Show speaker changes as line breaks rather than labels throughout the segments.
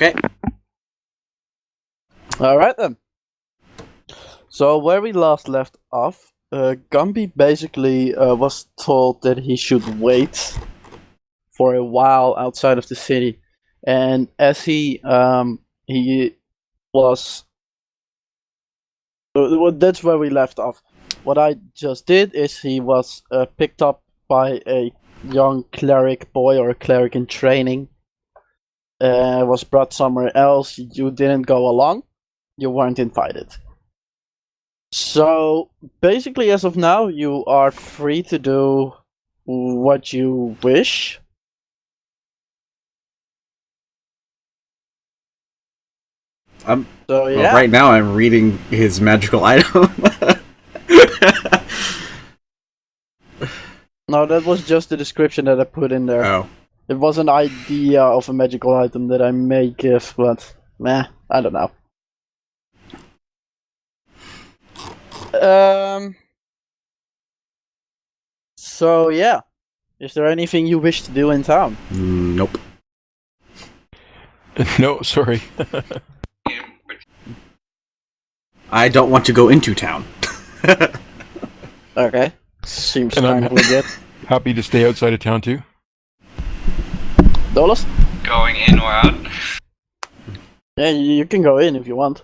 Okay.
Alright then. So where we last left off, Gumby basically was told that he should wait for a while outside of the city, and as he was, that's where we left off. What I just did is he was picked up by a young cleric boy or a cleric in training. Was brought somewhere else. You didn't go along. You weren't invited. So basically, as of now, you are free to do what you wish. So yeah.
Well, right now I'm reading his magical item.
No, that was just the description that I put in there.
Oh.
It was an idea of a magical item that I may give, but meh, I don't know. So yeah, is there anything you wish to do in town?
Nope.
No, sorry.
I don't want to go into town.
Okay, seems
And
kind
I'm
of legit.
happy to stay outside of town too.
Dolos?
Going in or out?
Yeah, you can go in if you want.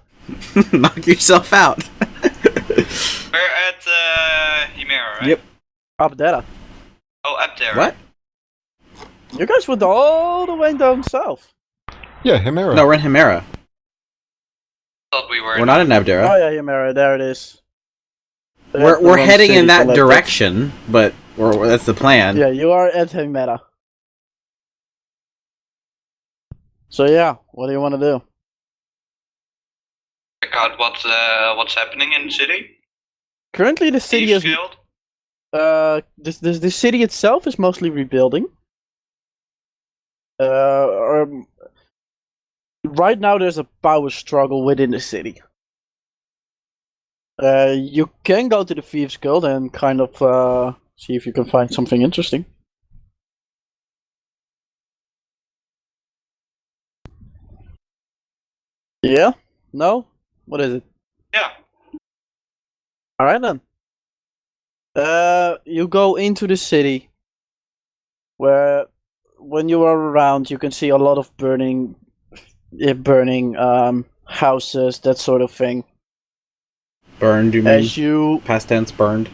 Knock yourself out.
We're at Himera, right?
Yep.
Up there.
Oh, up there.
What?
You guys went all the way down south.
Yeah, Himera.
No, we're in Himera.
Thought we were.
We're not in Abdera.
Oh yeah, Yumara, there it is.
We're heading in that direction, but that's the plan.
Yeah, you are at Himera. So yeah, what do you want to do?
Check out what's happening in the city.
Currently, the city
Thieves
is
Guild.
the city itself is mostly rebuilding. Right now, there's a power struggle within the city. You can go to the Thieves Guild and kind of see if you can find something interesting. Yeah? No? What is it?
Yeah.
Alright then. You go into the city, where when you are around, you can see a lot of burning houses, that sort of thing.
Burned, you mean?
As you,
Past tense, burned.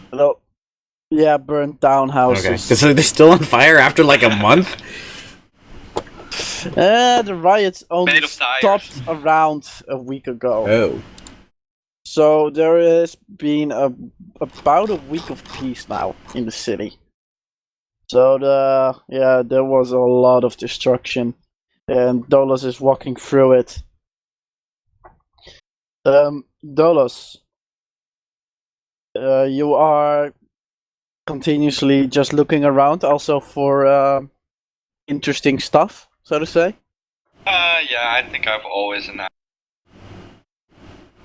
yeah, burnt down houses.
Okay. So they're still on fire after like a month?
The riots only
Made of tires.
stopped around a week ago.
Oh.
So there has been about a week of peace now in the city. So there was a lot of destruction, and Dolos is walking through it. Dolos, you are continuously just looking around, also for interesting stuff, so to say.
Yeah, I think I've always in that.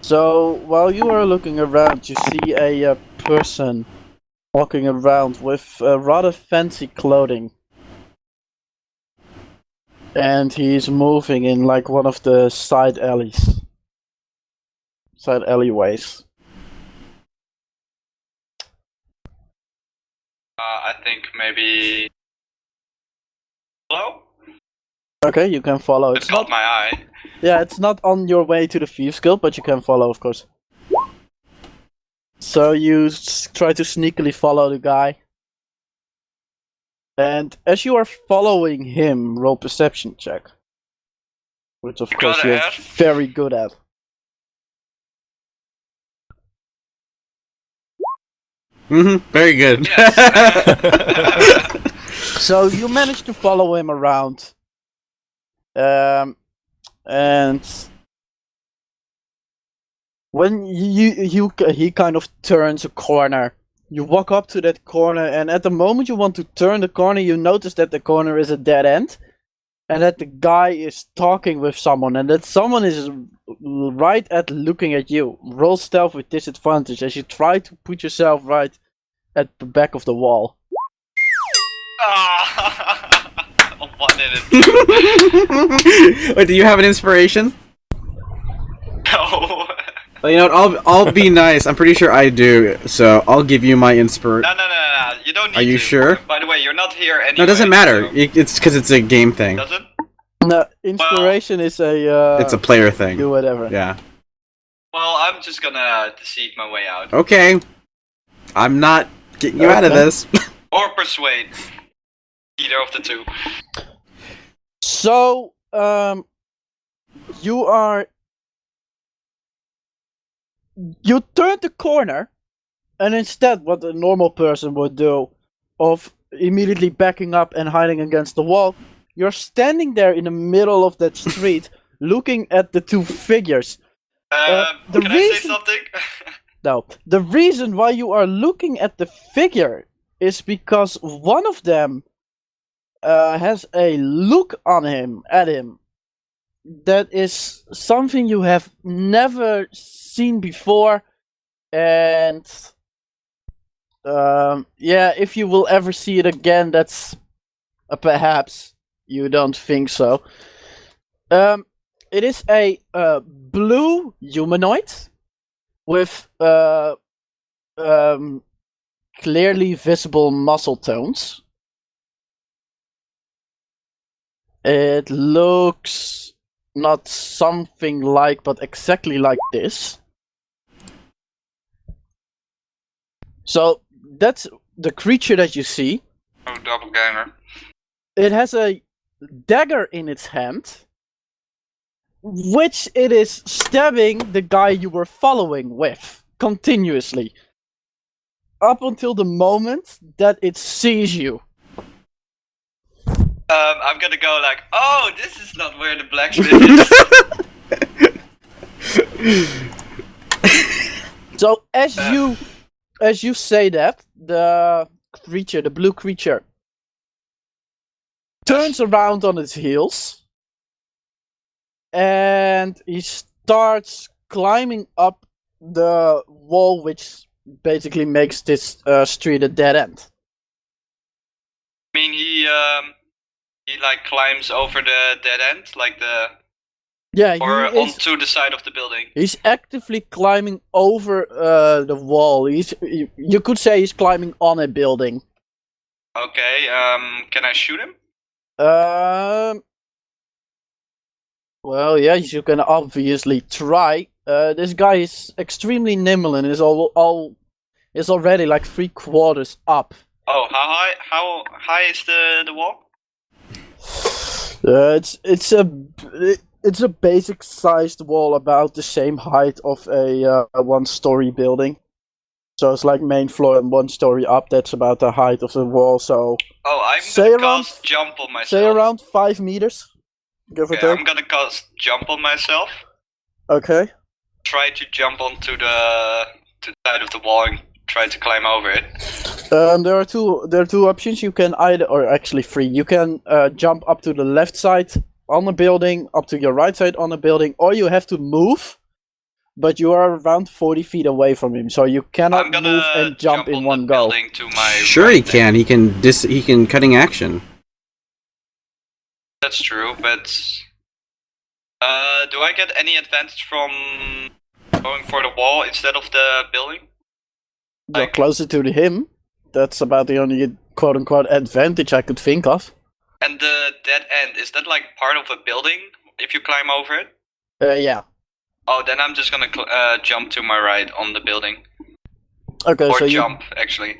So while you are looking around, you see a person walking around with rather fancy clothing, and he's moving in like one of the side alleyways.
I think maybe. Hello?
Okay, you can follow.
It caught my eye.
Yeah, it's not on your way to the Thieves Guild, but you can follow, of course. So you try to sneakily follow the guy. And as you are following him, roll perception check. Which of course
gotta
you're
ask.
very good at.
Very good.
Yes.
So you manage to follow him around. And when he kind of turns a corner, you walk up to that corner, and at the moment you want to turn the corner, you notice that the corner is a dead end, and that the guy is talking with someone, and that someone is right at looking at you. Roll stealth with disadvantage as you try to put yourself right at the back of the wall.
Ah! Oh 1 and a 2.
Wait, do you have an inspiration?
No.
Well, you know what, I'll be nice. I'm pretty sure I do, so I'll give you my inspiration.
No. You don't need to.
Are you sure?
By the way, you're not here anyway.
No, it doesn't matter.
So...
It's because it's a game thing.
Does it?
No, inspiration is a.
It's a player thing.
Do whatever.
Yeah.
Well, I'm just gonna deceive my way out.
Okay. I'm not getting you out of this.
Or persuade. Either of the two.
So, you turn the corner, and instead, what a normal person would do, of immediately backing up and hiding against the wall, you're standing there in the middle of that street, looking at the two figures.
Can I say something?
No, the reason why you are looking at the figure is because one of them has a look on him, at him, that is something you have never seen before, and yeah, if you will ever see it again, that's perhaps you don't think so. It is a blue humanoid with clearly visible muscle tones. It looks not something like, but exactly like this. So that's the creature that you see.
Oh, doppelganger.
It has a dagger in its hand, which it is stabbing the guy you were following with continuously. Up until the moment that it sees you.
I'm gonna go like, oh, this is not where the blacksmith is.
So as you say that, the creature, the blue creature, turns around on its heels, and he starts climbing up the wall, which basically makes this street a dead end.
I mean, he like climbs over the dead end, like the...
Yeah,
or onto the side of the building.
He's actively climbing over the wall. You could say he's climbing on a building.
Okay, can I shoot him?
Well, yeah, you can obviously try. This guy is extremely nimble and is is already like 3/4 up.
Oh, how high is the wall?
It's a basic sized wall, about the same height of a 1-story building. So it's like main floor and 1 story up. That's about the height of the wall. So
I'm gonna cast jump on myself.
Say around 5 meters. Give or take.
I'm gonna cast jump on myself.
Okay.
Try to jump onto the side of the wall and try to climb over it.
There are two options. You can either, or actually 3. You can jump up to the left side on the building, up to your right side on the building, or you have to move. But you are around 40 feet away from him, so you cannot move and jump in one go.
To my
sure, he can. He can cutting action.
That's true, but do I get any advantage from going for the wall instead of the building?
You're closer to him. That's about the only quote-unquote advantage I could think of.
And the dead end, is that like part of a building if you climb over it?
Yeah.
Oh, then I'm just gonna jump to my right on the building.
Okay,
or
so
jump, actually.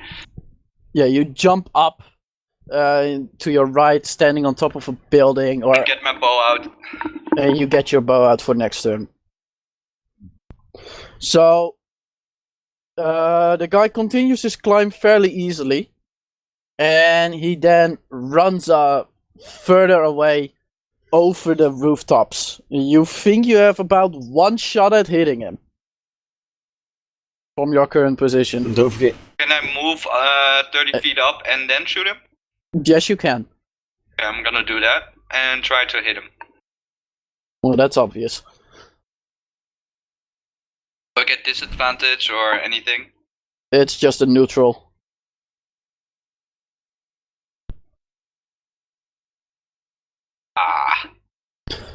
Yeah, you jump up to your right, standing on top of a building, or
get my bow out.
And you get your bow out for next turn. So the guy continues his climb fairly easily, and he then runs further away over the rooftops. You think you have about 1 shot at hitting him from your current position.
Don't forget.
Can I move 30 feet up and then shoot him?
Yes, you can.
Okay, I'm gonna do that and try to hit him.
Well, that's obvious.
Do I get disadvantage or anything?
It's just a neutral.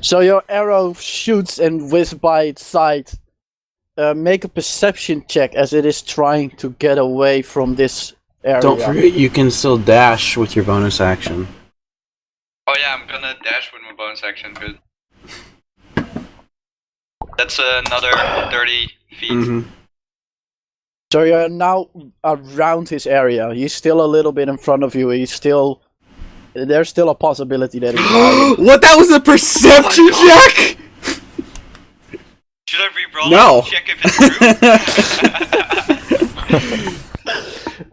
So your arrow shoots and whizzes by its side. Make a perception check as it is trying to get away from this area.
Don't forget you can still dash with your bonus action.
Oh yeah, I'm gonna dash with my bonus action, good. That's another 30 feet.
Mm-hmm.
So you're now around his area. He's still a little bit in front of you. There's still a possibility that he's
What? That was a perception check?
Should I re-roll
No.
it to check if it's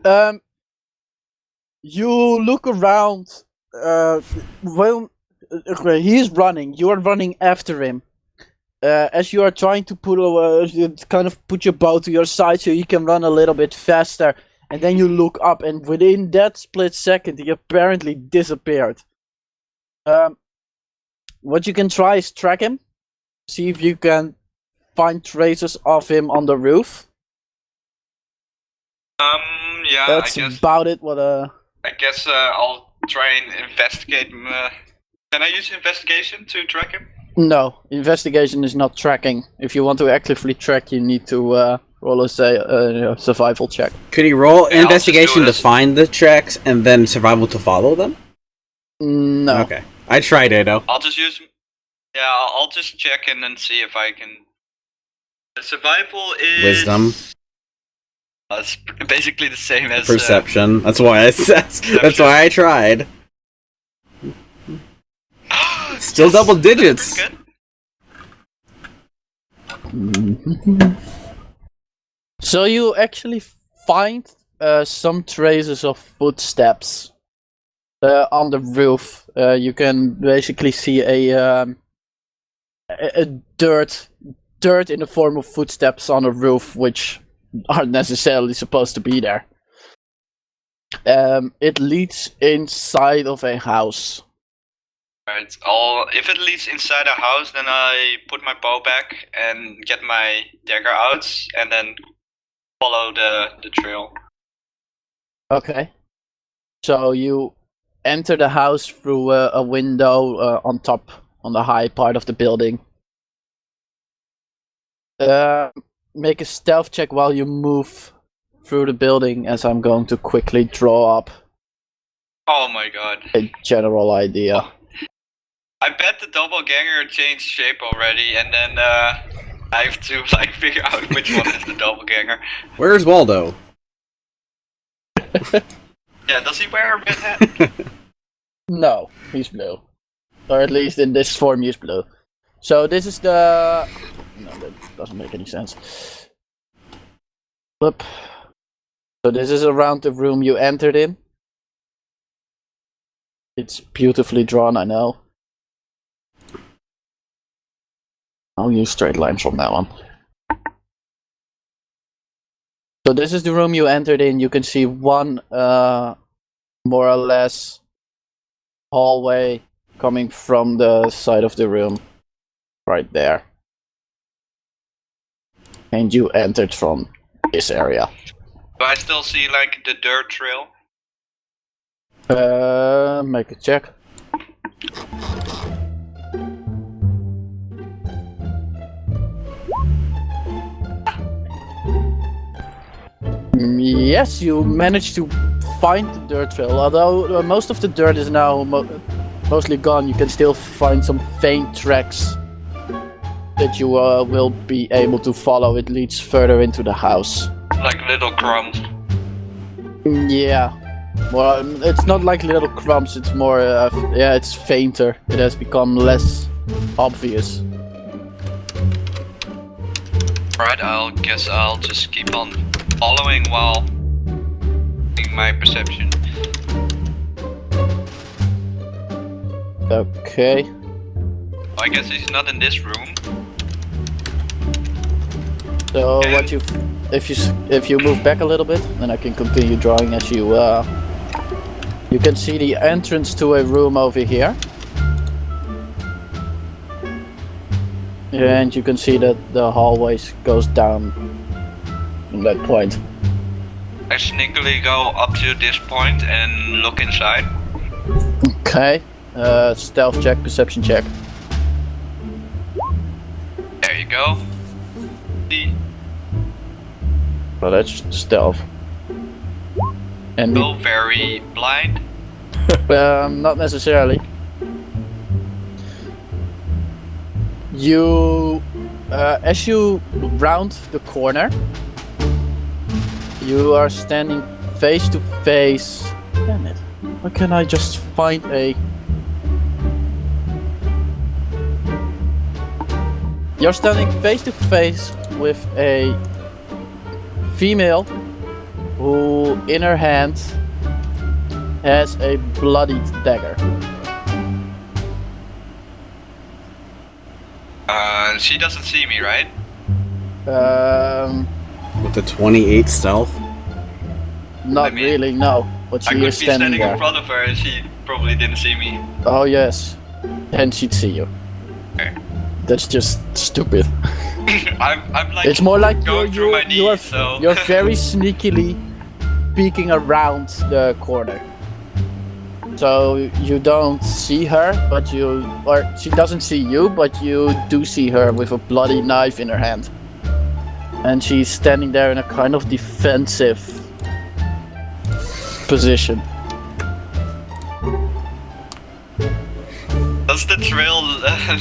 true?
You look around. He's running. You are running after him. As you are trying to put your bow to your side so you can run a little bit faster, and then you look up, and within that split second, he apparently disappeared. What you can try is track him. See if you can find traces of him on the roof.
Yeah,
That's
I guess.
about it.
I guess I'll try and investigate him. Can I use investigation to track him?
No, investigation is not tracking. If you want to actively track, you need to roll a survival check.
Could he roll
Yeah, I'll
investigation to
just do
find the tracks and then survival to follow them?
No.
Okay. I tried it, though.
I'll just use. Yeah, I'll just check in and see if I can. The survival is
Wisdom.
It's basically the same as
Perception. That's why that's why I tried. Still
Yes,
double digits.
that's good.
So you actually find some traces of footsteps on the roof. You can basically see a dirt in the form of footsteps on a roof, which aren't necessarily supposed to be there. It leads inside of a house.
Right. If it leads inside a house, then I put my bow back and get my dagger out, and then follow the trail.
Okay. So you enter the house through a window on top, on the high part of the building. Make a stealth check while you move through the building, as I'm going to quickly draw up
Oh my god.
a general idea.
I bet the doppelganger changed shape already, and then I have to figure out which one is the doppelganger.
Where's Waldo?
Yeah, does he wear a red hat?
No, he's blue. Or at least in this form he's blue. So this is the... No, that doesn't make any sense. Flip. So this is around the room you entered in. It's beautifully drawn, I know. I'll use straight lines from now on. So this is the room you entered in. You can see one, more or less, hallway coming from the side of the room. Right there. And you entered from this area.
Do I still see the dirt trail?
Make a check. Yes, you managed to find the dirt trail. Although most of the dirt is now mostly gone, you can still find some faint tracks that you will be able to follow. It leads further into the house.
Like little crumbs.
Yeah. Well, it's not like little crumbs, it's more, it's fainter. It has become less obvious.
Right, I'll guess I'll just keep on following while doing my perception.
Okay.
I guess he's not in this room.
So
Okay.
what if you move back a little bit, then I can continue drawing as you you can see the entrance to a room over here. And you can see that the hallway goes down from that point.
I sneakily go up to this point and look inside.
Okay. Stealth check, perception check.
There you go. See?
Well, that's stealth. And
Go very blind.
not necessarily. You, as you round the corner, you are standing face to face. Damn it! Why can't I just find a? You're standing face to face with a female who, in her hand, has a bloodied dagger.
She doesn't see me, right?
With the 28 stealth?
Not really, no. But
I
she
could
is
be
standing
standing
there.
in front of her and she probably didn't see me.
Oh yes, and she'd see you.
Okay.
That's just stupid.
I'm like
It's more like
going through my
you're
knees, so...
you're very sneakily peeking around the corner. So you don't see her, but she doesn't see you, but you do see her with a bloody knife in her hand. And she's standing there in a kind of defensive position.
Does the trail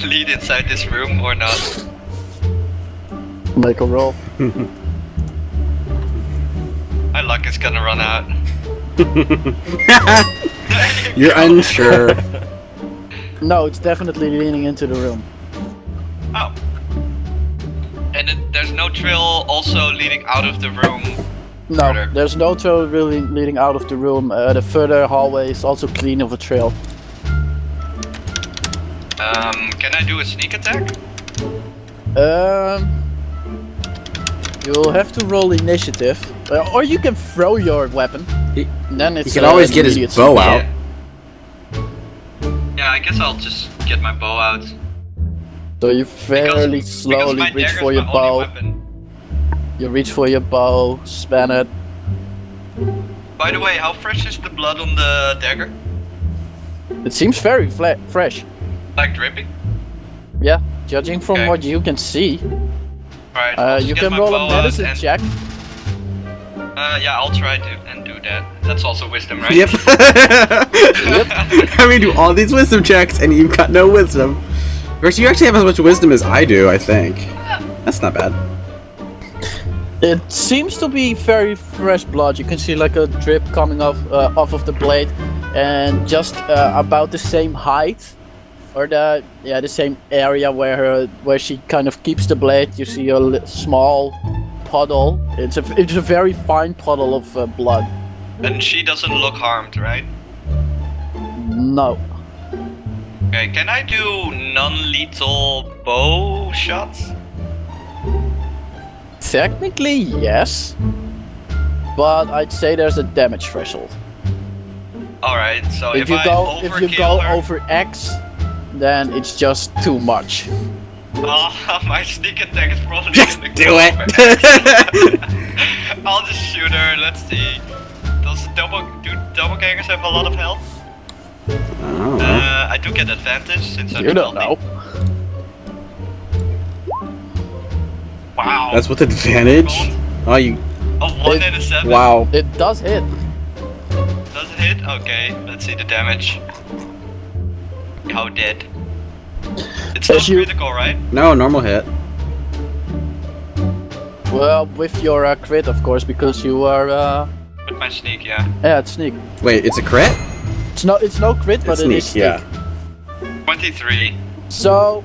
lead inside this room or not?
Make a roll.
My luck is gonna run out.
You're unsure.
No, it's definitely leaning into the room.
Oh. And there's no trail also leading out of the room.
No,
Further.
there's no trail really leading out of the room. The further hallway is also clean of a trail.
Can I do a sneak attack?
You'll have to roll initiative, or you can throw your weapon. Then it's
He can always get his
immediate
bow
sneak.
out.
Yeah, I guess I'll just get my bow out.
So you fairly
because
slowly
my
reach
dagger's
for your
my only
bow.
weapon.
You reach for your bow, span it.
By the way, how fresh is the blood on the dagger?
It seems very fresh.
Like dripping?
Yeah, judging from
Okay.
what you can see.
Alright, I'll just
You
get
can
my
roll
bow
a
out
medicine
and-
check.
Yeah, I'll try to and do that. That's also wisdom, right?
Yep. I mean, do all these wisdom checks and you've got no wisdom. Versus, you actually have as much wisdom as I do, I think. That's not bad.
It seems to be very fresh blood. You can see like a drip coming off of the blade, and just about the same height, or the same area where she kind of keeps the blade. You see a small puddle. It's a very fine puddle of blood.
And she doesn't look harmed, right?
No.
Okay, can I do non-lethal bow shots?
Technically, yes. But I'd say there's a damage threshold.
Alright, so
If you
I
go
overkill her...
over X, then it's just too much.
Oh, my sneak attack is probably
Just
gonna
do
go
it.
over. I'll just shoot her, let's see. Do doppelgangers have a lot of health?
I don't know.
I do get advantage since I'm
You don't
stealthy.
know.
Wow.
That's with advantage? Oh, you...
A 1 and a 7.
Wow.
It does hit.
Does it hit? Okay, let's see the damage. How dead? It's not
As you-
critical, right?
No, normal hit.
Well, with your crit, of course, because you are.
With my sneak, yeah.
Yeah, it's sneak.
Wait, it's a crit?
It's no crit, but
It's
it is
sneak,
sneak.
yeah.
23.
So,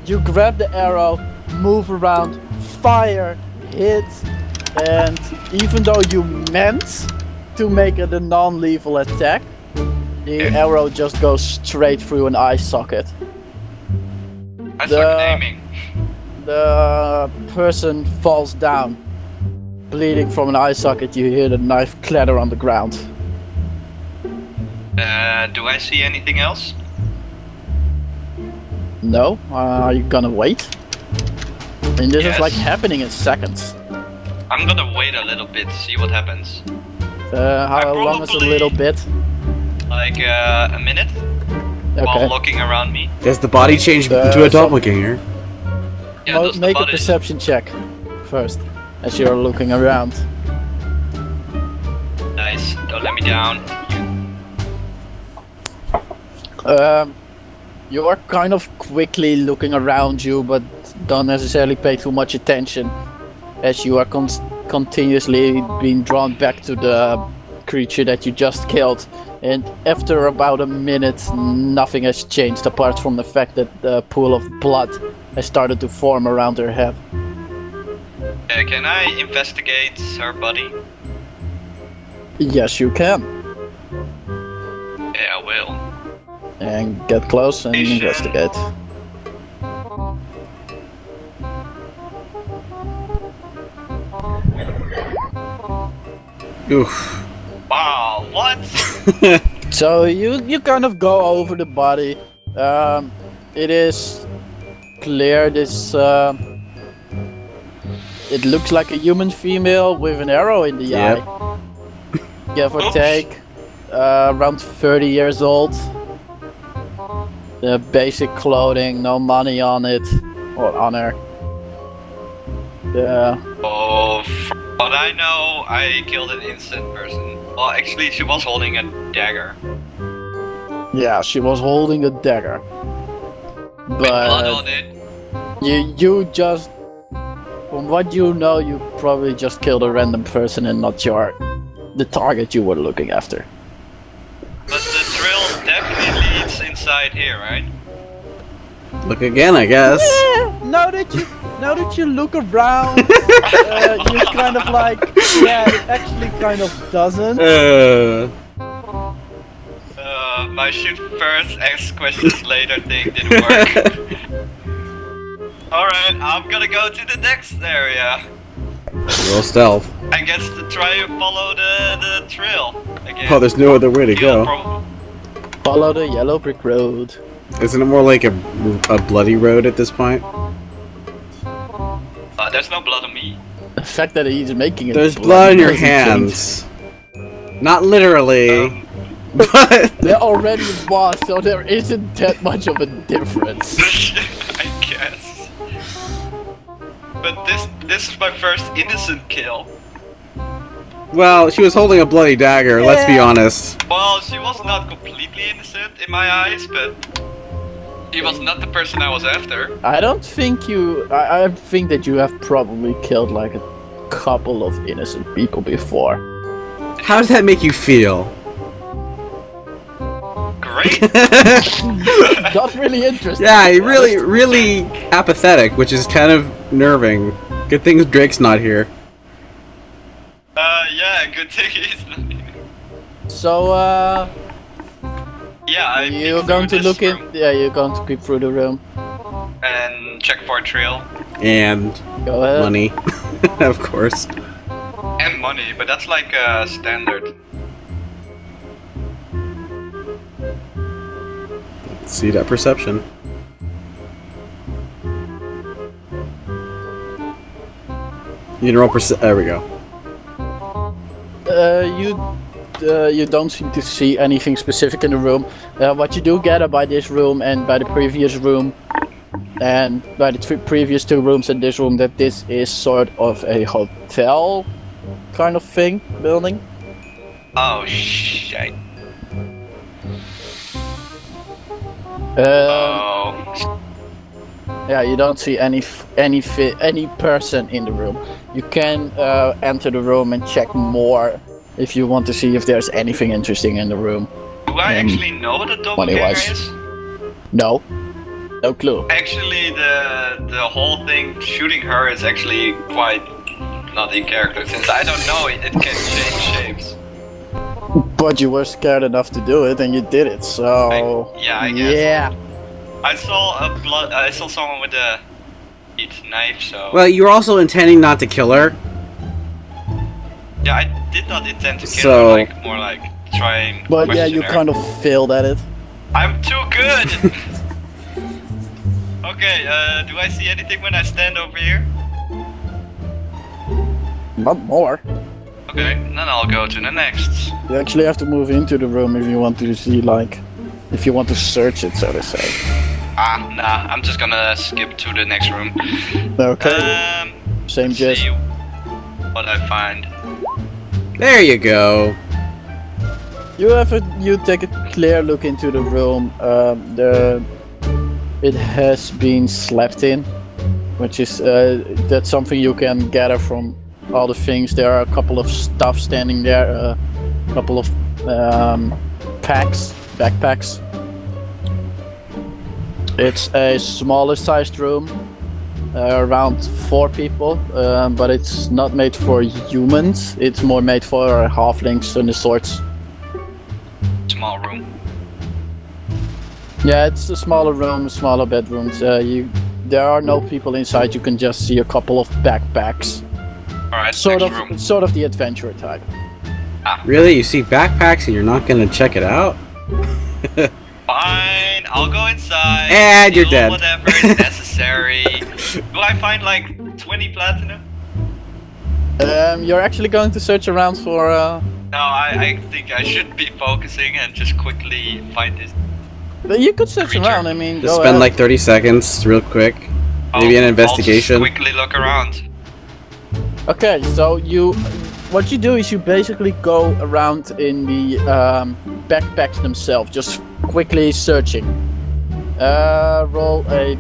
you grab the arrow, move around, fire, hit, and even though you meant to make it a non-lethal attack, the arrow just goes straight through an eye socket.
I started aiming.
The person falls down, bleeding from an eye socket. You hear the knife clatter on the ground.
Do I see anything else?
No? Are you gonna wait? And this
Yes.
is like happening in seconds.
I'm gonna wait a little bit to see what happens.
How long is a
probably-
little bit?
Like a minute? While
Okay.
looking around me.
Does the body change into a
so-
doppelganger?
Yeah, those
make a
bodies.
perception check first, as you're looking around.
Nice. Don't let me down.
You are kind of quickly looking around you, but don't necessarily pay too much attention, as you are continuously being drawn back to the creature that you just killed. And after about a minute, nothing has changed apart from the fact that the pool of blood has started to form around her head.
Can I investigate her body?
Yes, you can.
Yeah, I will.
And get close and
Patient.
investigate.
Oof.
Wow, what?
So you kind of go over the body. It is clear this. It looks like a human female with an arrow in the
Yep.
eye. Give or
Oops.
take, around 30 years old. The basic clothing, no money on it or on her. Yeah.
Oh, from what I know, I killed an innocent person. Well, actually, she was holding a dagger.
Yeah, she was holding a dagger.
With blood
But
on it.
you just, from what you know, you probably just killed a random person and not the target you were looking after.
But the drill definitely leads inside here, right?
Look again, I guess.
Yeah, now that you look around, you kind of like, yeah, it actually kind of doesn't.
My shoot first, ask questions later thing didn't work. Alright, I'm gonna go to the next area.
Roll stealth.
I guess to try and follow the trail again.
Oh, there's no other way to go.
Follow the yellow brick road.
Isn't it more like a bloody road at this point?
There's no blood on me.
The fact that he's making it.
There's blood in your
doesn't change.
hands. Not literally, but
There already was, so there isn't that much of a difference.
I guess. But this is my first innocent kill.
well, she was holding a bloody dagger. Let's be
Yeah.
honest.
Well, she was not completely innocent in my eyes, but she was not the person I was after.
I don't think you. I think that you have probably killed like a couple of innocent people before.
How does that make you feel?
Great.
Not really interesting.
Yeah,
to be
really,
honest.
really apathetic, which is kind of nerving. Good thing Drake's not here.
Yeah, good thing he's not here.
So,
Yeah, I
you're
peeked
going to
through
look
this
in.
room
Yeah, you're going to peep through the room.
and check for a trail
And
Go ahead.
money, of course.
and money, but that's like standard.
Let's see that perception. You can roll there we go.
You don't seem to see anything specific in the room. What you do gather by this room and by the previous room, and by the previous two rooms and this room, that this is sort of a hotel kind of thing, building.
Oh shit.
Oh. Yeah, you don't see any person in the room. You can enter the room and check more if you want to see if there's anything interesting in the room.
Do I actually know what a doppelganger
money-wise.
is?
No clue.
Actually, the whole thing shooting her is actually quite not in character, since I don't know it can change shapes.
But you were scared enough to do it, and you did it. So
I guess.
yeah.
I saw someone with a knife, so
Well, you were also intending not to kill her.
yeah, I did not intend to kill
So-
her, like more like trying.
But yeah, you kind of failed at it.
I'm too good. Okay, do I see anything when I stand over here?
Not more.
Okay, then I'll go to the next.
You actually have to move into the room if you want to see, like, if you want to search it, so to say.
Nah, I'm just gonna skip to the next room.
Okay. Same
Let's
gist.
see what I find.
There you go.
You take a clear look into the room. It has been slept in, which is that's something you can gather from all the things. There are a couple of stuff standing there, a couple of backpacks. It's a smaller sized room, around 4 people, but it's not made for humans. It's more made for halflings and the sorts.
Small room.
Yeah, it's a smaller room, smaller bedrooms. There are no people inside. You can just see a couple of backpacks.
Alright,
Sort
next room.
of the adventurer type.
Really? You see backpacks and you're not gonna check it out?
Fine, I'll go inside.
And you're
steal
dead.
Whatever is necessary. Do I find like 20 platinum?
You're actually going to search around for.
No, I think I should be focusing and just quickly find this.
You could search
Creature.
around. I mean,
Just
go
spend
ahead.
like 30 seconds, real quick. Maybe an investigation.
I'll just quickly look around.
Okay, so what you do is you basically go around in the backpacks themselves, just quickly searching. Roll a.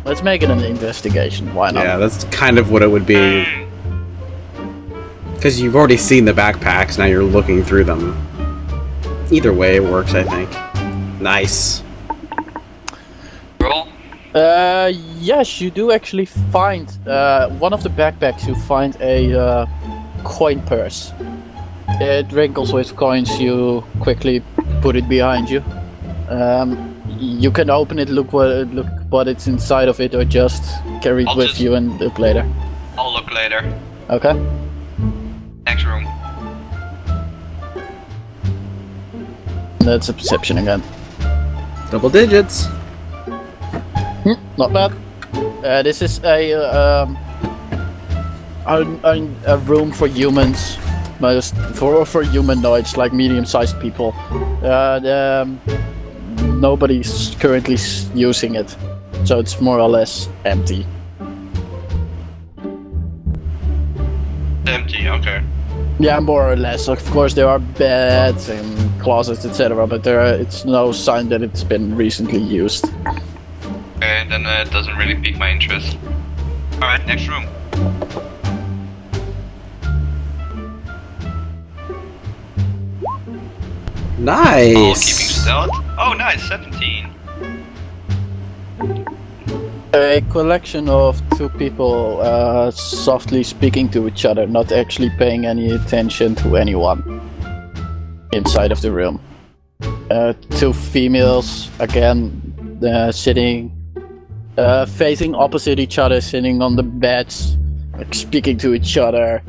Let's make it an investigation. Why not?
Yeah, that's kind of what it would be. Because you've already seen the backpacks, now you're looking through them. Either way, it works, I think. Nice.
Roll.
Yes, you do actually find one of the backpacks. You find a coin purse. It wrinkles with coins. You quickly put it behind you. You can open it, look what it's inside of it, or just carry it
I'll
with
just-
you and look later.
I'll look later.
Okay.
Next room.
That's a perception again.
Double digits.
Not bad. This is a room for humans, most for humanoids, like medium-sized people. Nobody's currently using it, so it's more or less empty.
Empty, okay.
Yeah, more or less. Of course, there are beds and closets, etc., but it's no sign that it's been recently used.
Okay, then it doesn't really pique my interest. Alright, next room. Oh, keeping
Nice.
stealth. Oh, nice, 17.
A collection of 2 people softly speaking to each other, not actually paying any attention to anyone inside of the room. 2 females, again, sitting, facing opposite each other, sitting on the beds, like, speaking to each other.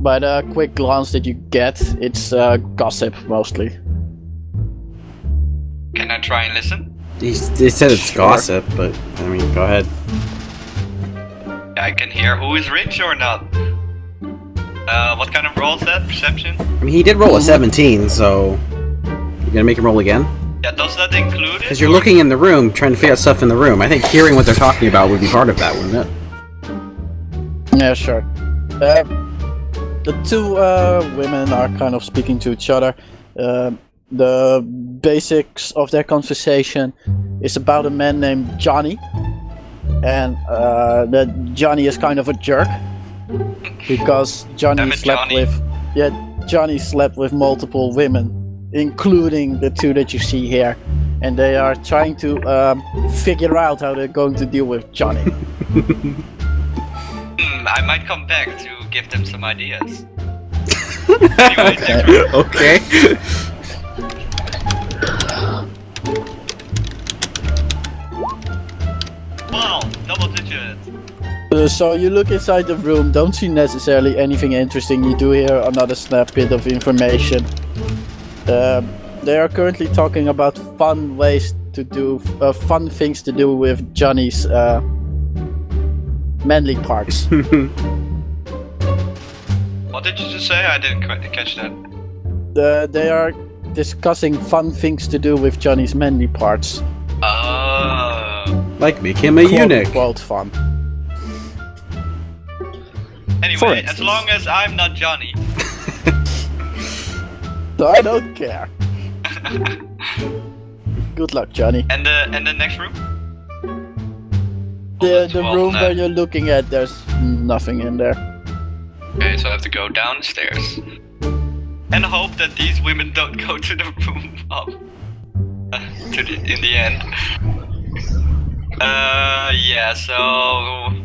By the quick glance that you get, it's gossip mostly.
Can I try and listen?
He said it's
Sure.
gossip, but I mean, go ahead.
I can hear who is rich or not. What kind of roll is that? Perception?
I mean, he did roll a 17, so you're gonna make him roll again?
Yeah, does that include it?
Because you're looking in the room, trying to figure out stuff in the room. I think hearing what they're talking about would be part of that, wouldn't it?
Yeah, sure. The 2 women are kind of speaking to each other. The basics of their conversation is about a man named Johnny, and that Johnny is kind of a jerk because
Damn it, Johnny.
Johnny slept with multiple women, including the 2 that you see here, and they are trying to figure out how they're going to deal with Johnny.
I might come back to give them some ideas. Anyway, next room.
Okay.
Wow, double digits.
So you look inside the room, don't see necessarily anything interesting. You do hear another snippet of information. They are currently talking about fun ways to do, fun things to do with Johnny's manly parts.
What did you just say? I didn't quite catch that.
They are discussing fun things to do with Johnny's manly parts.
Like make him a eunuch.
Quote fun. For
Anyway,
instance.
as long as I'm not Johnny.
I don't care. Good luck, Johnny.
And the next room?
The
Well,
room where you're looking at, there's nothing in there.
Okay, so I have to go downstairs. And hope that these women don't go to the room up. In the end. Yeah, so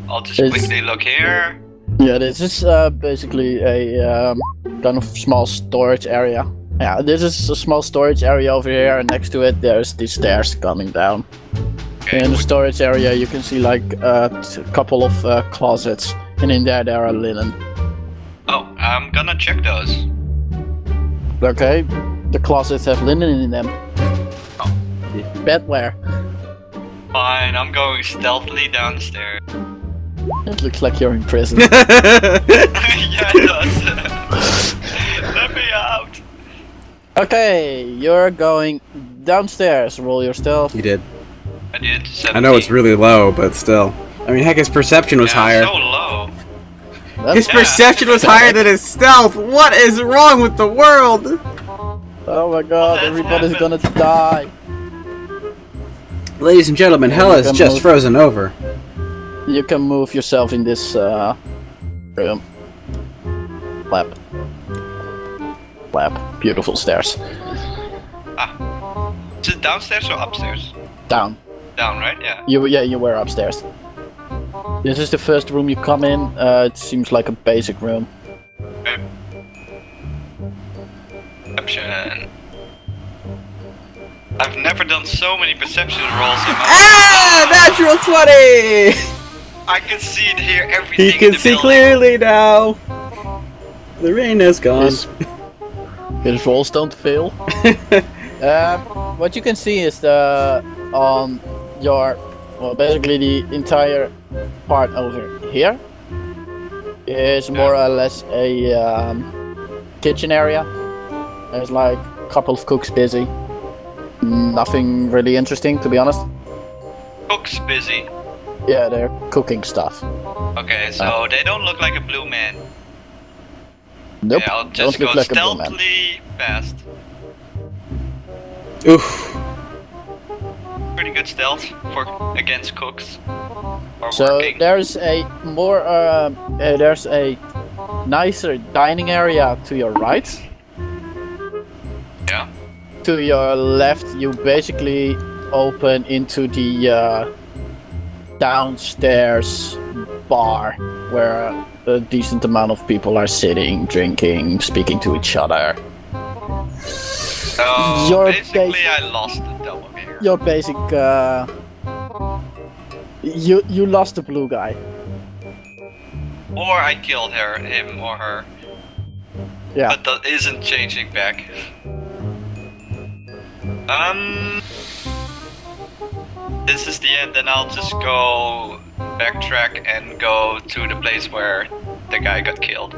I'll just quickly look here.
Yeah, this is basically a kind of small storage area. Yeah, this is a small storage area over here, and next to it there's the stairs coming down.
Okay,
In the storage area you can see like a couple of closets, and in there are linen.
oh, I'm gonna check those.
Okay, the closets have linen in them.
Oh.
Bedwear.
Fine, I'm going stealthily downstairs.
It looks like you're in prison.
Yeah, it does. Let me out.
Okay, you're going downstairs. Roll your stealth.
You did.
I did 17.
I know it's really low, but still. I mean, heck, his perception was higher.
So low.
His
That's-
perception was higher than his stealth. What is wrong with the world?
Oh my god,
Let's
everybody's
have
gonna die.
Ladies and gentlemen, hell
you
has
can
just
move.
frozen over.
You can move yourself in this room. Lap. Beautiful stairs.
Is it downstairs or upstairs?
Down.
Down, right? Yeah.
You were upstairs. This is the first room you come in. It seems like a basic room.
Okay. Perception. I've never done so many perception rolls in my
Ah! Natural 20!
I can see and hear everything.
He
in
can
the
see
building.
clearly now. The rain is gone.
His rolls don't fail. What you can see is on your, well, basically the entire part over here is more or less a kitchen area. There's like a couple of cooks busy. Nothing really interesting, to be honest.
Cook's busy.
Yeah, they're cooking stuff.
Okay, so they don't look like a blue man.
Nope,
Yeah, I'll
don't
just
look
go
like a blue man.
stealthily past.
Oof.
Pretty good stealth for against cooks. Or
So
working.
there's a more there's a nicer dining area to your right.
Yeah.
To your left, you basically open into the downstairs bar where a decent amount of people are sitting, drinking, speaking to each other.
So
Your
basically,
base-
I lost the double here.
Your basic you lost the blue guy.
Or I killed him or her.
Yeah.
But that isn't changing back. This is the end, then I'll just go backtrack and go to the place where the guy got killed.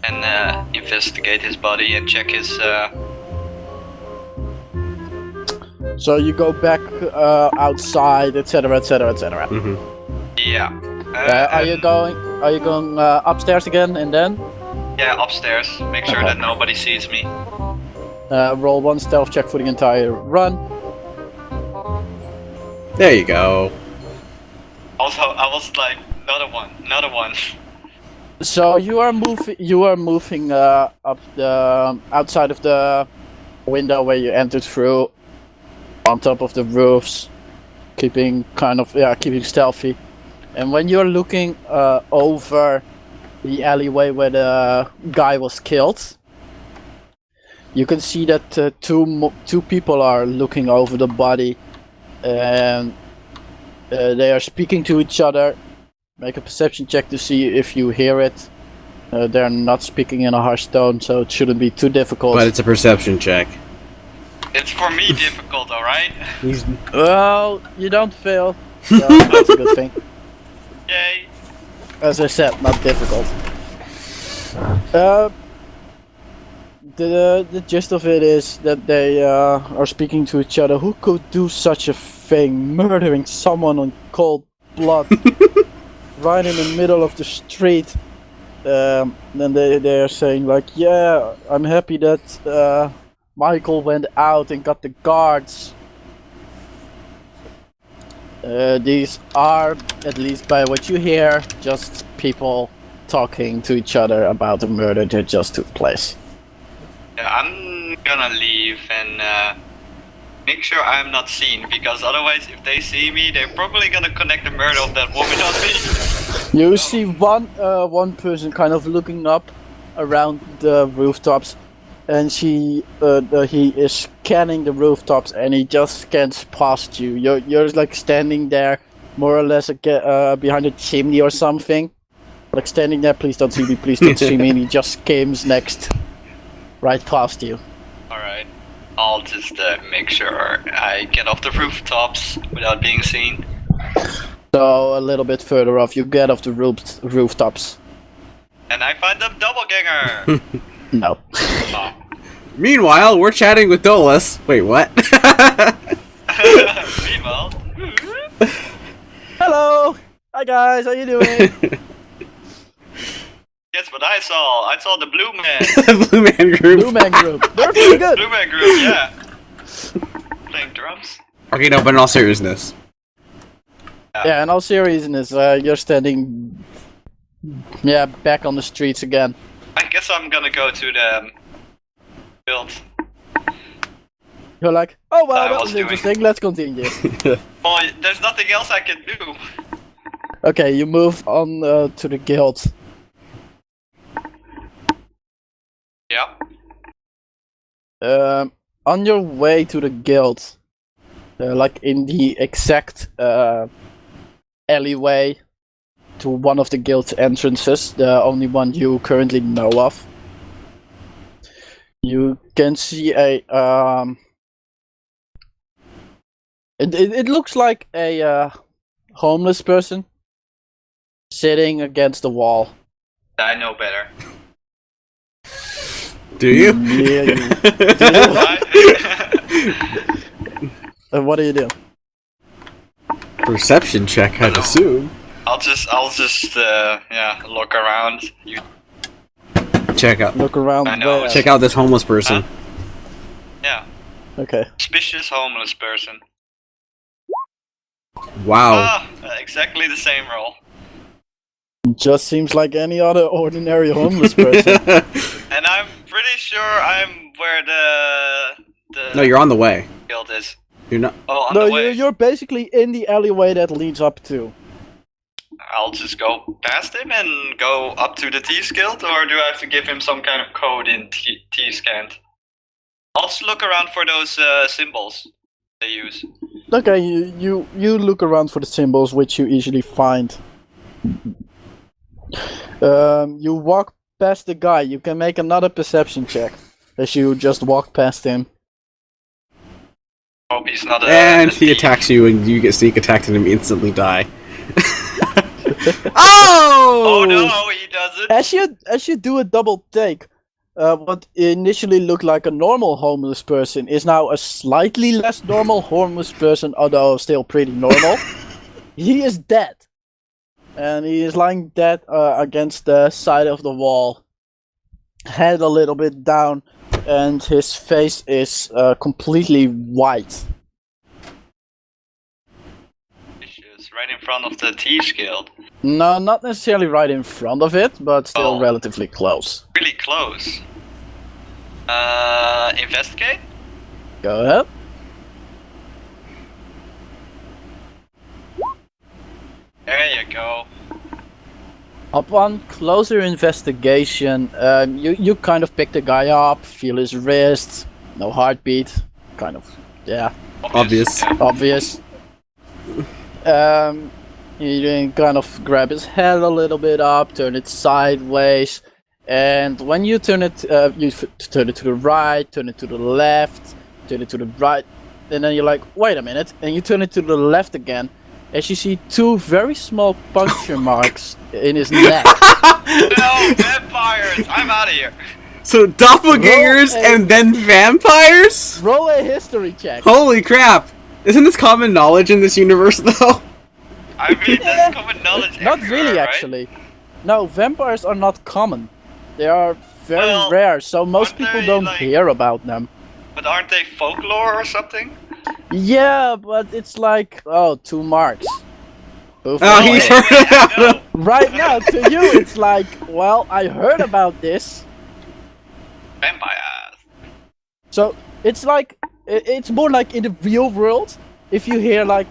And investigate his body and check his
So you go back outside, etc., etc., etc.
Mm-hmm.
yeah.
Are you going upstairs again and then
Yeah, upstairs. Make sure
Okay.
that nobody sees me.
roll one stealth check for the entire run?
There you go.
Also, I was like, another one.
So you are moving up the outside of the window where you entered through, on top of the roofs, keeping stealthy. And when you're looking over the alleyway where the guy was killed, you can see that two people are looking over the body, and they are speaking to each other. Make a perception check to see if you hear it. They're not speaking in a harsh tone, so it shouldn't be too difficult.
But it's a perception check.
It's for me difficult, alright?
Well, you don't fail, so that's a good thing.
Yay.
As I said, not difficult. the gist of it is that they are speaking to each other. Who could do such a thing? Murdering someone on cold blood, right in the middle of the street. Then they are saying like, yeah, I'm happy that Michael went out and got the guards. These are, at least by what you hear, just people talking to each other about the murder that just took place.
Yeah, I'm gonna leave and make sure I'm not seen, because otherwise if they see me, they're probably gonna connect the murder of that woman on me.
You see one person kind of looking up around the rooftops, and he is scanning the rooftops, and he just scans past you. You're like standing there, more or less behind a chimney or something. Like standing there, please don't see me, please don't see me, and he just skims next, right past you.
Alright, I'll just make sure I get off the rooftops without being seen.
So a little bit further off, you get off the rooftops.
And I find the doppelganger!
No.
Oh.
Meanwhile, we're chatting with Dolos. Wait, what?
Meanwhile...
Hello! Hi guys, how you doing?
Guess what I saw? I saw the Blue Man.
The Blue Man Group.
Blue Man Group. They're pretty good.
Blue Man Group, yeah. Playing drums.
Okay, no, but in all seriousness.
Yeah, in all seriousness, you're standing, back on the streets again.
I guess I'm gonna go to the build.
You're like, oh well,
I
that
was
was
doing.
interesting, let's continue.
Oh, there's nothing else I can do.
Okay, you move on to the guild.
Yeah.
On your way to the guild, like in the exact alleyway to one of the guild entrances, the only one you currently know of, you can see a it looks like a homeless person sitting against the wall.
I know better.
Do you?
Yeah, you do. What do you do?
Perception check, I'd assume.
I'll just look around. You
Check out.
Look around.
I know,
where?
Check out this homeless person.
yeah.
Okay.
Suspicious homeless person.
Wow.
Ah, exactly the same role.
Just seems like any other ordinary homeless person.
And I'm pretty sure I'm where the
No, you're on the way.
guild is.
You're not.
Oh, on
No,
the way.
you're basically in the alleyway that leads up to.
I'll just go past him and go up to the T guild, or do I have to give him some kind of code in T-scanned? I'll just look around for those symbols they use.
Okay, you look around for the symbols, which you easily find. You walk past the guy. You can make another perception check as you just walk past him.
Hope he's not a...
And
a
he
thief.
attacks you, and you get sneak attacked and instantly die. Oh!
Oh no, he doesn't.
As you do a double take, what initially looked like a normal homeless person is now a slightly less normal homeless person, although still pretty normal. He is dead. And he is lying dead against the side of the wall. Head a little bit down, and his face is completely white.
Right in front of the T guild.
No, not necessarily right in front of it, but still relatively close.
Really close. Investigate?
Go ahead.
There you go.
Upon closer investigation, you kind of pick the guy up, feel his wrist, no heartbeat, kind of, yeah,
Obvious.
Yeah.
obvious. You then kind of grab his head a little bit up, turn it sideways, and when you turn it, turn it to the right, turn it to the left, turn it to the right, and then you're like, wait a minute, and you turn it to the left again, as you see two very small puncture marks in his neck.
No, vampires! I'm out of here.
So doppelgangers
Roll a-
and then vampires?
Roll a history check.
Holy crap! Isn't this common knowledge in this universe though?
I mean, that's common knowledge.
Not
everywhere,
really,
right?
actually. No, vampires are not common. They are very
Well,
rare, so most
aren't
people
they,
don't
like-
hear about them.
But aren't they folklore or something?
Yeah, but it's like, oh, 2 marks. Who
Oh, he
knows?
heard it out.
No.
Right now, to you, it's like, well, I heard about this.
Vampires.
So, it's like, it's more like in the real world. If you hear, like,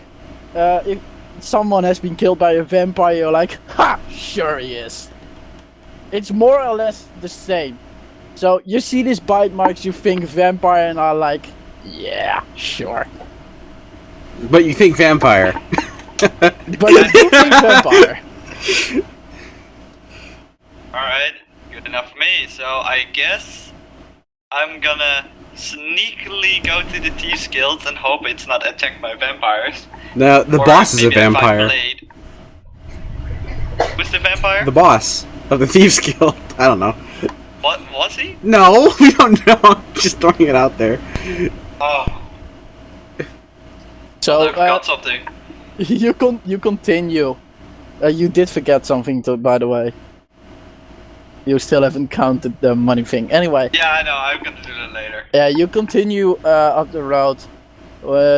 if someone has been killed by a vampire, you're like, ha, sure he is. It's more or less the same. So, you see these bite marks, you think vampire, and are like, yeah, sure.
But you think vampire.
But you do think vampire.
Alright, good enough for me. So I guess I'm gonna sneakily go to the Thieves Guild and hope it's not attacked by vampires.
No, the
Or
boss is a
maybe I find
vampire.
Blade. Who's the vampire?
The boss of the Thieves Guild. I don't know.
What was he?
No, we don't know. I'm just throwing it out there.
Oh,
So,
I forgot something.
you continue. You did forget something, by the way. You still haven't counted the money thing. Anyway,
Yeah, I know. I'm gonna do that later.
you continue up the road.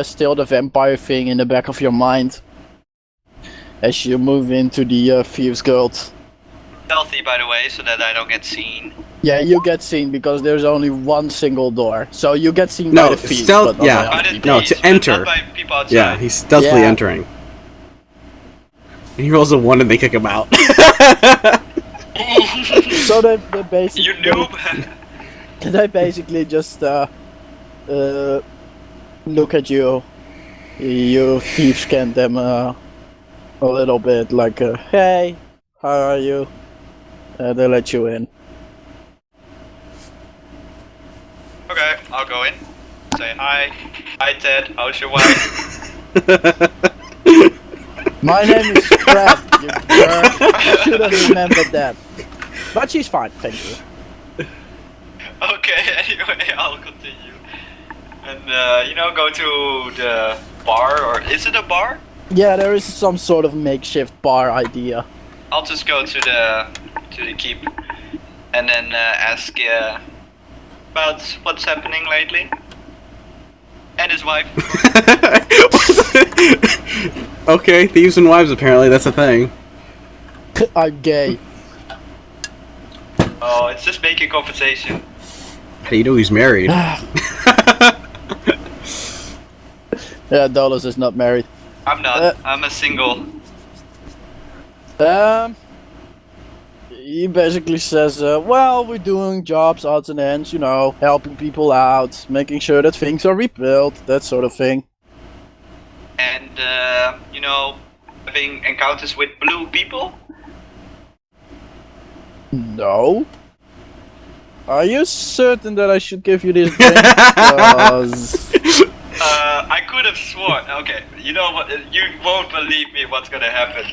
Still the vampire thing in the back of your mind. As you move into the Thieves Guild.
Stealthy, by the way, so that I don't get seen.
Yeah, you get seen because there's only one single door. So you get seen
No,
by the thieves,
stealth-
but not
yeah.
by
By
other
the
people.
No,
thieves,
to
but
enter.
Not by people outside.
Yeah, he's stealthily
Yeah.
entering. And he rolls a 1 and they kick him out.
So they basically
You noob.
they basically just look at you. You thief scan them a little bit, like, hey, how are you? They let you in.
Okay, I'll go in. Say hi. Hi, Ted. How's your wife?
My name is Fred. You jerk. Should have remembered that. But she's fine, thank you.
Okay, anyway, I'll continue. And, go to the bar, or is it a bar?
Yeah, there is some sort of makeshift bar idea.
I'll just go to the keep and then ask about what's happening lately. And his wife.
Okay, thieves and wives apparently, that's a thing.
I'm gay.
Oh, it's just making conversation.
How do you know he's married?
Yeah, Dolos is not married.
I'm not. I'm a single.
He basically says, well, we're doing jobs, odds and ends, you know, helping people out, making sure that things are rebuilt, that sort of thing.
And, having encounters with blue people.
No? Are you certain that I should give you this drink? 'Cause
I could have sworn. Okay, you know what? You won't believe me what's gonna happen.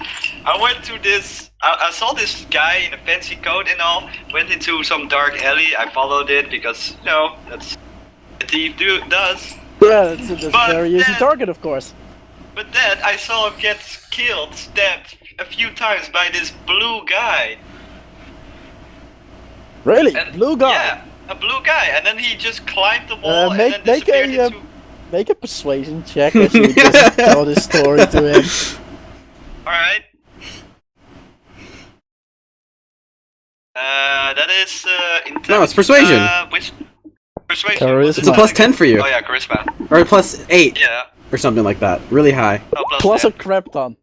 I went to this. I saw this guy in a fancy coat and all. Went into some dark alley. I followed it because, that's what a thief does.
yeah, it's a
But
very easy
then-
target, of course.
But then I saw him get killed, stabbed a few times by this blue guy.
Really?
And,
Blue guy?
Yeah, a blue guy. And then he just climbed the wall
make-
and then
make
disappeared
a,
into...
Make a persuasion check as you just tell this story to him.
Alright. That is
No, it's persuasion.
Persuasion.
Charisma.
It's a plus 10 for you.
Oh yeah, charisma.
Or a plus 8.
Yeah.
Or something like that. Really high.
Oh,
Plus
10.
a crap ton.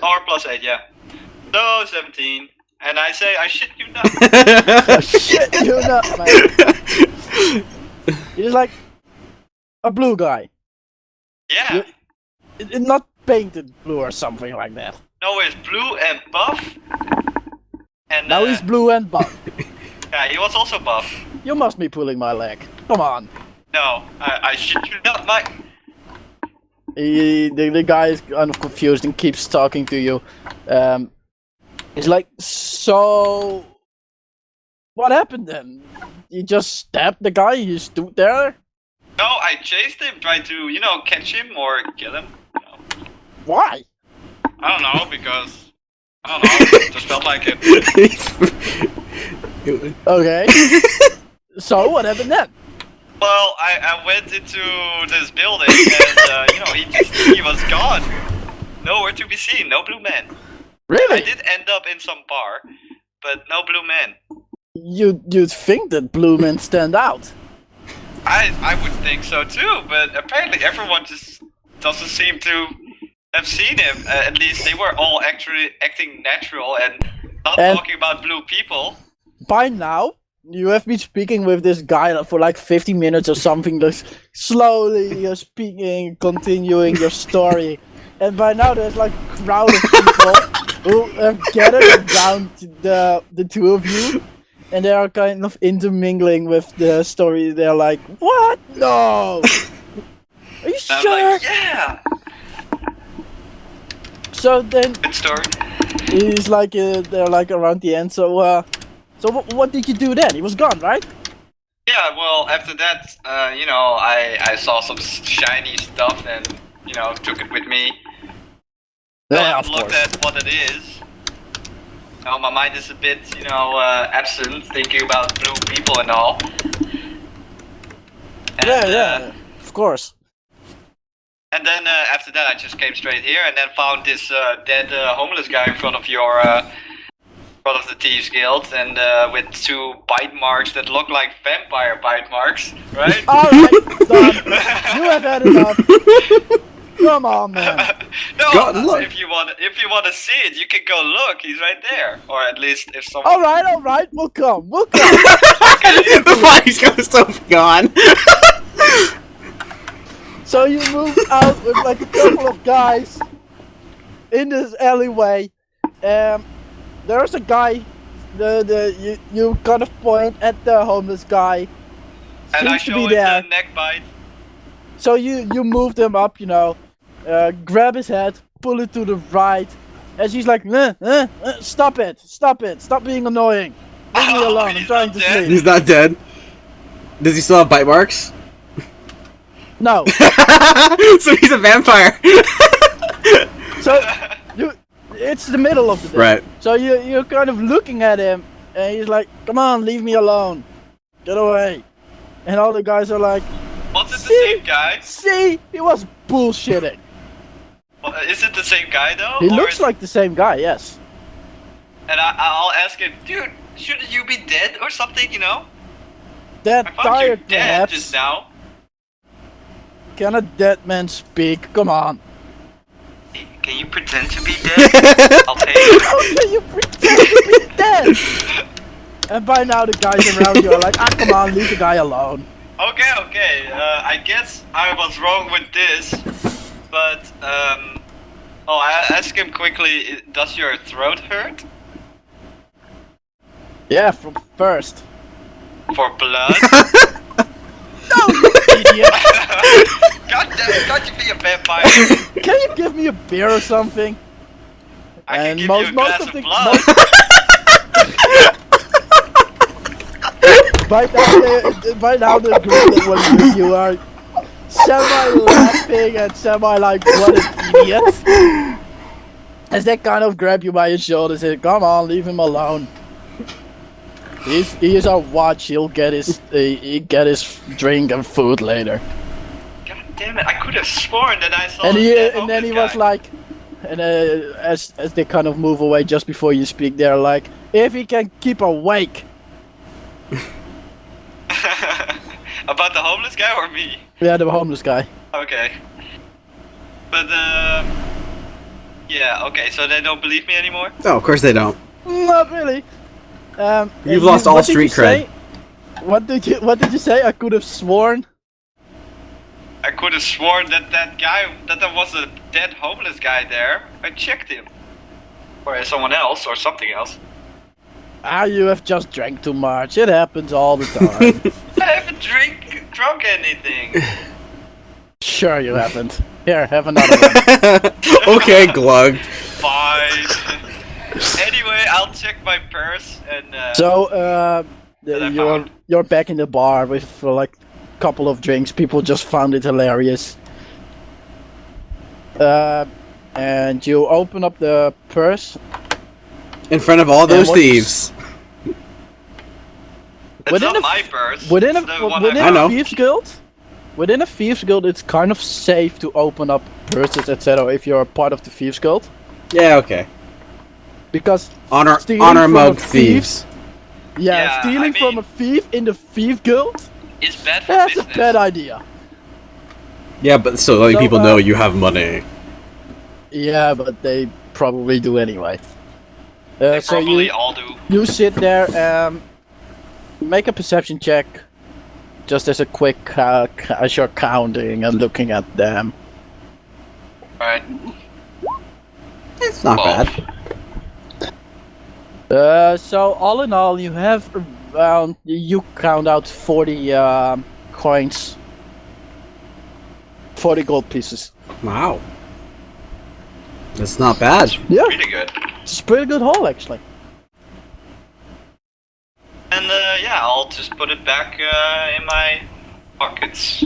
Or plus 8, yeah. So 17. And I say, I shit you not.
Oh, shit, you're not, man. He's like a blue guy.
Yeah.
Not painted blue or something like that.
No, it's blue and buff. And
Now he's blue and buff.
yeah, he was also buff.
You must be pulling my leg. Come on.
No, I shit you not, Mike.
The guy is kind of confused and keeps talking to you. He's like, so What happened then? You just stabbed the guy, you stood there?
No, I chased him, tried to, catch him or kill him.
Why?
I don't know, because... I don't know, it just felt like it.
Okay. So, what happened then?
Well, I went into this building and, he was gone. Nowhere to be seen, no blue man.
Really?
I did end up in some bar, but no blue man.
You'd think that blue men stand out.
I would think so too, but apparently everyone just doesn't seem to have seen him. At least they were all actually acting natural and not talking about blue people.
By now, you have been speaking with this guy for like 50 minutes or something, just slowly you're speaking, continuing your story. And by now there's like a crowd of people who have gathered around the two of you. And they are kind of intermingling with the story. They're like, what? No! Are you sure?
I'm like, yeah!
So then...
Good story.
He's like, they're like around the end, so what did you do then? He was gone, right?
Yeah, well, after that, I saw some shiny stuff and, took it with me.
Yeah, of
looked
course.
at what it is. Now my mind is a bit, absent, thinking about blue people and all. And,
Yeah, of course.
And then after that, I just came straight here and then found this dead homeless guy in front of your, front of the Thieves Guild, and with 2 bite marks that look like vampire bite marks, right?
Alright, done. You have had enough. Come on, man.
No,
look.
if you want to see it, you can go look. He's right there, or at least if someone.
Alright, we'll come.
The body's so gone.
So you move out with like a couple of guys in this alleyway. There's a guy. You kind of point at the homeless guy.
And I
Seems to
show
be
him
there.
the neck bite.
So you move them up, grab his head, pull it to the right, and she's like, stop it, stop being annoying. Leave me alone, I'm
He's
trying
not
to
dead?
sleep.
He's not dead. Does he still have bite marks?
No.
So he's a vampire.
So it's the middle of the day.
Right.
So you're kind of looking at him, and he's like, come on, leave me alone, get away. And all the guys are like,
Was it the same guy?
see, he was bullshitting.
Is it the same guy though?
He
or
looks
is-
like the same guy, yes.
And I'll ask him, dude, shouldn't you be dead or something?
That
I found you
tired,
dead
perhaps.
just now.
Can a dead man speak? Come on.
Can you pretend to be dead? I'll pay you.
How can you pretend to be dead? And by now the guys around you are like, come on, leave the guy alone.
Okay. I guess I was wrong with this, but I ask him quickly. Does your throat hurt?
Yeah, from first.
For blood?
No, you idiot!
God damn it! Can't you be a vampire?
Can you give me a beer or something?
I can
And
give
most-
you a
most
glass
of
of
the-
blood.
By now the group that was with you are semi-laughing and semi-like, what an idiot. As they kind of grab you by your shoulders and say, come on, leave him alone. He is our watch, he'll get his drink and food later.
God damn it! I could have sworn that I saw.
And
that
then he
homeless
was
guy.
like, and as they kind of move away just before you speak, they're like, if he can keep awake.
About the homeless guy or me?
Yeah, the homeless guy.
Okay. But yeah. Okay. So they don't believe me anymore.
No, of course they don't.
Not really.
You've lost all street cred.
What did you say? I could have sworn.
I could have sworn that there was a dead homeless guy there. I checked him. Or someone else, or something else.
You have just drank too much. It happens all the time.
I haven't drunk anything.
Sure you haven't. Here, have another one.
Okay, Glug.
Fine. Anyway, I'll check my purse and.
So,
that I found.
you're back in the bar with like a couple of drinks. People just found it hilarious. And you open up the purse.
In front of all those
what's-
thieves.
It's
Within
not
a-
my purse.
Within
it's the one
within
I know.
a thieves guild, it's kind of safe to open up purses, etc. If you're a part of the thieves guild,
Yeah, okay.
because
Honor
stealing
honor
from
mode
a thief-
thieves.
Yeah,
stealing
I
from
mean-
a thief in the thief guild,
It's bad for
that's a
business.
bad idea.
Yeah, but still letting
So,
people know you have money.
Yeah, but they probably do anyway.
They
So
probably
you
all do.
you sit there, make a perception check, just as a quick as you're counting and looking at them.
Right.
It's not
Well.
bad.
So all in all, you have around, you count out 40 coins, 40 gold pieces.
Wow. That's not bad.
Yeah,
Pretty good.
it's a pretty good haul actually.
And yeah, I'll just put it back in my pockets.